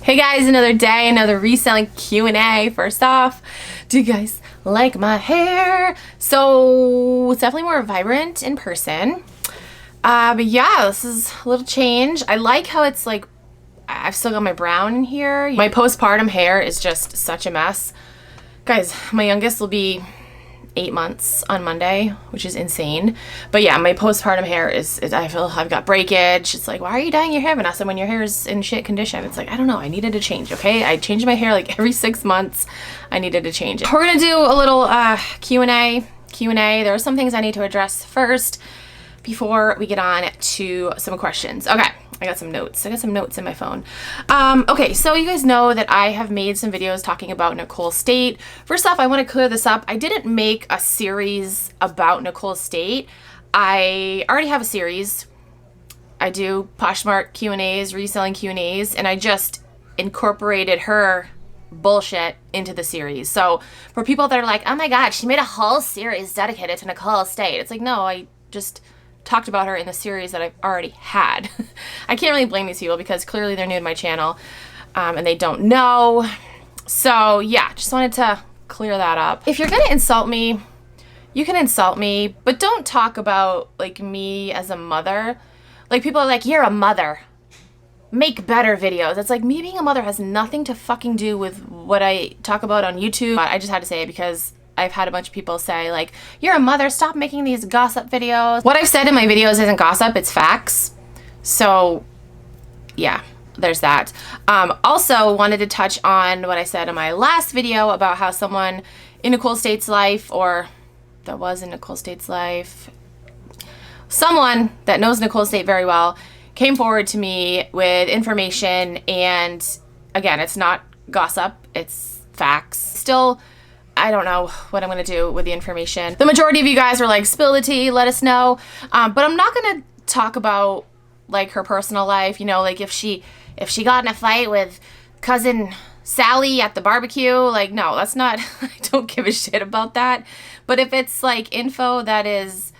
Hey guys, another day, another reselling Q&A. First off, do you guys like my hair? So it's definitely more vibrant in person. But yeah, this is a little change. I like how it's like, I've still got my brown in here. My postpartum hair is just such a mess. Guys, my youngest will be 8 months on Monday, which is insane. But yeah, my postpartum hair is I feel I've got breakage. It's like, why are you dyeing your hair, Vanessa, when your hair is in shit condition? It's like, I don't know, I needed to change, okay? I change my hair like every 6 months. I needed to change it. We're gonna do a little Q&A. There are some things I need to address first before we get on to some questions. Okay, I got some notes. I got some notes in my phone. Okay, so you guys know that I have made some videos talking about Nicole State. First off, I want to clear this up. I didn't make a series about Nicole State. I already have a series. I do Poshmark Q&As, reselling Q&As, and I just incorporated her bullshit into the series. So for people that are like, oh my god, she made a whole series dedicated to Nicole State. It's like, no, I just talked about her in the series that I've already had. I can't really blame these people because clearly they're new to my channel and they don't know. So yeah, just wanted to clear that up. If you're gonna insult me, you can insult me, but don't talk about like me as a mother. Like people are like, you're a mother, make better videos. It's like, me being a mother has nothing to fucking do with what I talk about on YouTube. I just had to say it because I've had a bunch of people say like, you're a mother, stop making these gossip videos. What I've said in my videos isn't gossip, it's facts. So yeah, there's that. Also wanted to touch on what I said in my last video about how someone in Nicole State's life, or that was in Nicole State's life, someone that knows Nicole State very well came forward to me with information, and again, it's not gossip, it's facts. Still, I don't know what I'm going to do with the information. The majority of you guys are like, spill the tea, let us know. But I'm not going to talk about like her personal life, you know, like if she got in a fight with cousin Sally at the barbecue, like no, that's not, I don't give a shit about that. But if it's like info that is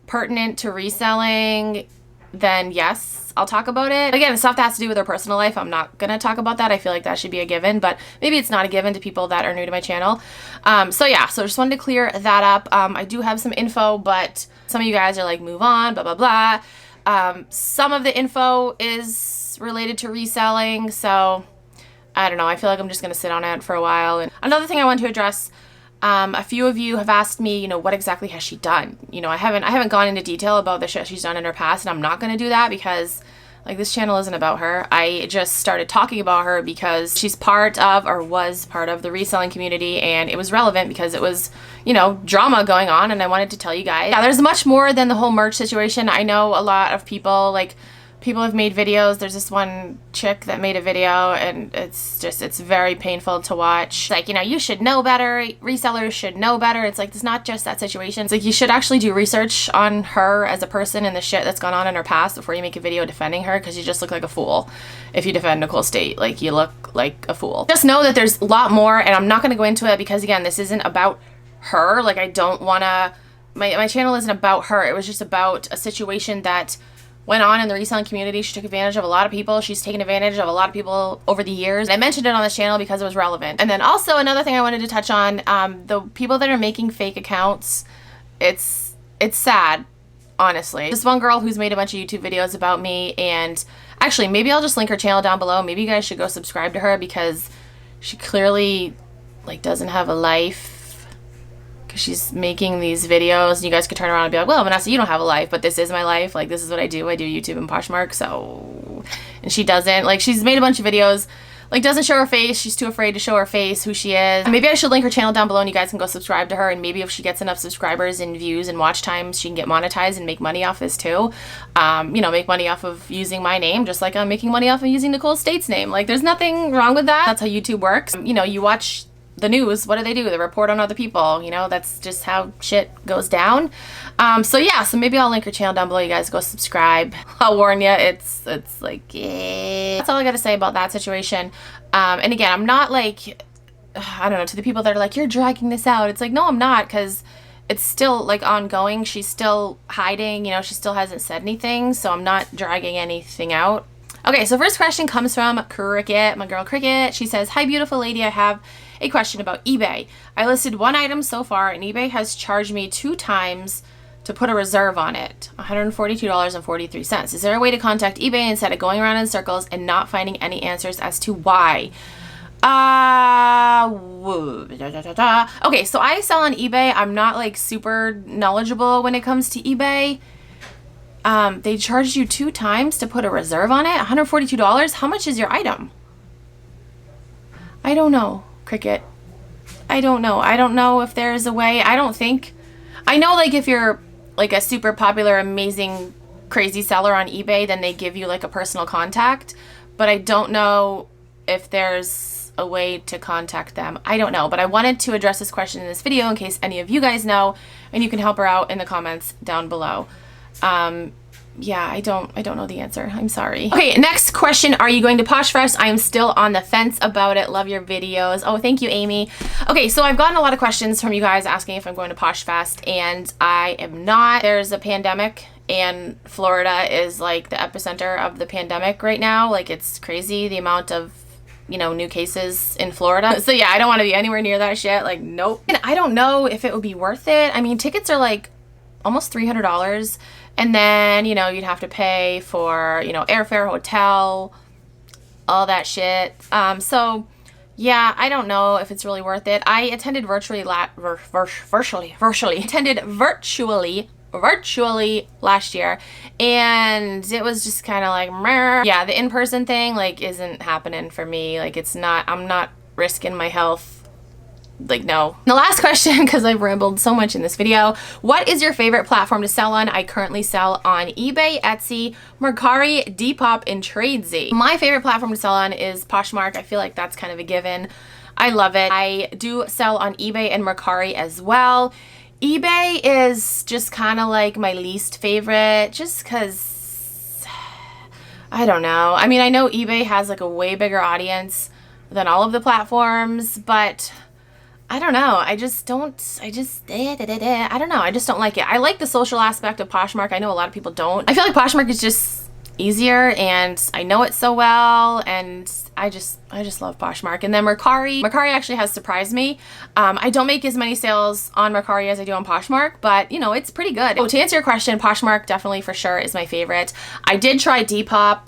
pertinent to reselling, then yes, I'll talk about it. Again, stuff that has to do with her personal life, I'm not gonna talk about that. I feel like that should be a given, but maybe it's not a given to people that are new to my channel. So yeah, so just wanted to clear that up. I do have some info, but some of you guys are like, move on, blah, blah, blah. Some of the info is related to reselling, so I don't know. I feel like I'm just gonna sit on it for a while. And another thing I want to address, a few of you have asked me, you know, what exactly has she done? You know, I haven't gone into detail about the shit she's done in her past, and I'm not going to do that because like this channel isn't about her. I just started talking about her because she's part of, or was part of, the reselling community, and it was relevant because it was, you know, drama going on, and I wanted to tell you guys. Yeah, there's much more than the whole merch situation. I know a lot of people, like, people have made videos. There's this one chick that made a video, and it's very painful to watch. It's like, you know, you should know better. Resellers should know better. It's like, it's not just that situation. It's like, you should actually do research on her as a person and the shit that's gone on in her past before you make a video defending her, because you just look like a fool if you defend Nicole State. Like, you look like a fool. Just know that there's a lot more, and I'm not going to go into it because, again, this isn't about her. Like, I don't want to, my channel isn't about her. It was just about a situation that went on in the reselling community. She took advantage of a lot of people. She's taken advantage of a lot of people over the years. I mentioned it on this channel because it was relevant. And then also another thing I wanted to touch on, the people that are making fake accounts, it's sad, honestly. This one girl who's made a bunch of YouTube videos about me, and actually maybe I'll just link her channel down below. Maybe you guys should go subscribe to her because she clearly like doesn't have a life. She's making these videos, and you guys could turn around and be like, well, Vanessa, you don't have a life, but this is my life. Like, this is what I do. I do YouTube and Poshmark, so, and she doesn't. Like, she's made a bunch of videos, like, doesn't show her face. She's too afraid to show her face, who she is. Maybe I should link her channel down below, and you guys can go subscribe to her, and maybe if she gets enough subscribers and views and watch times, she can get monetized and make money off this too. You know, make money off of using my name, just like I'm making money off of using Nicole State's name. Like, there's nothing wrong with that. That's how YouTube works. You know, you watch the news, what do? They report on other people, you know, that's just how shit goes down. So yeah, so maybe I'll link her channel down below, you guys go subscribe. I'll warn you, it's like, that's all I gotta say about that situation. And again, I'm not like, I don't know, to the people that are like, you're dragging this out, it's like, no, I'm not, because it's still like ongoing. She's still hiding, you know, she still hasn't said anything, so I'm not dragging anything out. Okay, so first question comes from Cricket, my girl Cricket. She says, hi, beautiful lady. I have a question about eBay. I listed one item so far, and eBay has charged me 2 times to put a reserve on it, $142.43. Is there a way to contact eBay instead of going around in circles and not finding any answers as to why? Okay, so I sell on eBay. I'm not like super knowledgeable when it comes to eBay. They charged you 2 times to put a reserve on it, $142. How much is your item? I don't know, Cricket. I don't know. I don't know if there's a way. I know like if you're like a super popular, amazing, crazy seller on eBay, then they give you like a personal contact, but I don't know if there's a way to contact them. I don't know, but I wanted to address this question in this video in case any of you guys know, and you can help her out in the comments down below. Yeah, I don't know the answer. I'm sorry. Okay, next question. Are you going to Posh Fest? I am still on the fence about it. Love your videos. Oh, thank you, Amy. Okay, so I've gotten a lot of questions from you guys asking if I'm going to Posh Fest, and I am not. There's a pandemic, and Florida is like the epicenter of the pandemic right now. Like, it's crazy the amount of, you know, new cases in Florida. So yeah, I don't want to be anywhere near that shit. Like, nope. And I don't know if it would be worth it. I mean, tickets are like almost $300. And then, you know, you'd have to pay for, you know, airfare, hotel, all that shit. So yeah, I don't know if it's really worth it. I attended virtually last year, and it was just kind of like, meh. Yeah, the in-person thing like isn't happening for me. Like, it's not, I'm not risking my health. Like, no. The last question, because I've rambled so much in this video, what is your favorite platform to sell on? I currently sell on eBay, Etsy, Mercari, Depop, and Tradesy. My favorite platform to sell on is Poshmark. I feel like that's kind of a given. I love it. I do sell on eBay and Mercari as well. eBay is just kind of like my least favorite, just because, I don't know. I mean, I know eBay has like a way bigger audience than all of the platforms, but I don't know. I don't know. I just don't like it. I like the social aspect of Poshmark. I know a lot of people don't. I feel like Poshmark is just easier, and I know it so well, and I just love Poshmark. And then Mercari actually has surprised me. I don't make as many sales on Mercari as I do on Poshmark, but you know, it's pretty good. Oh, to answer your question, Poshmark definitely for sure is my favorite. I did try Depop,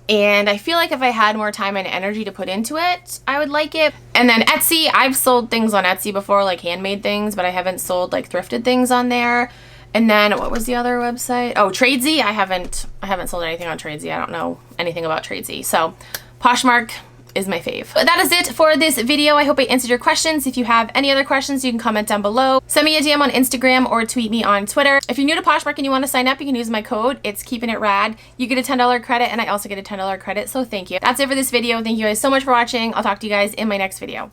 and I feel like if I had more time and energy to put into it, I would like it. And then Etsy, I've sold things on Etsy before, like handmade things, but I haven't sold like thrifted things on there. And then what was the other website? Oh, Tradesy. I haven't sold anything on Tradesy. I don't know anything about Tradesy. So Poshmark is my fave. But that is it for this video. I hope I answered your questions. If you have any other questions, you can comment down below. Send me a DM on Instagram or tweet me on Twitter. If you're new to Poshmark and you want to sign up, you can use my code. It's KeepinItRad. You get a $10 credit, and I also get a $10 credit, so thank you. That's it for this video. Thank you guys so much for watching. I'll talk to you guys in my next video.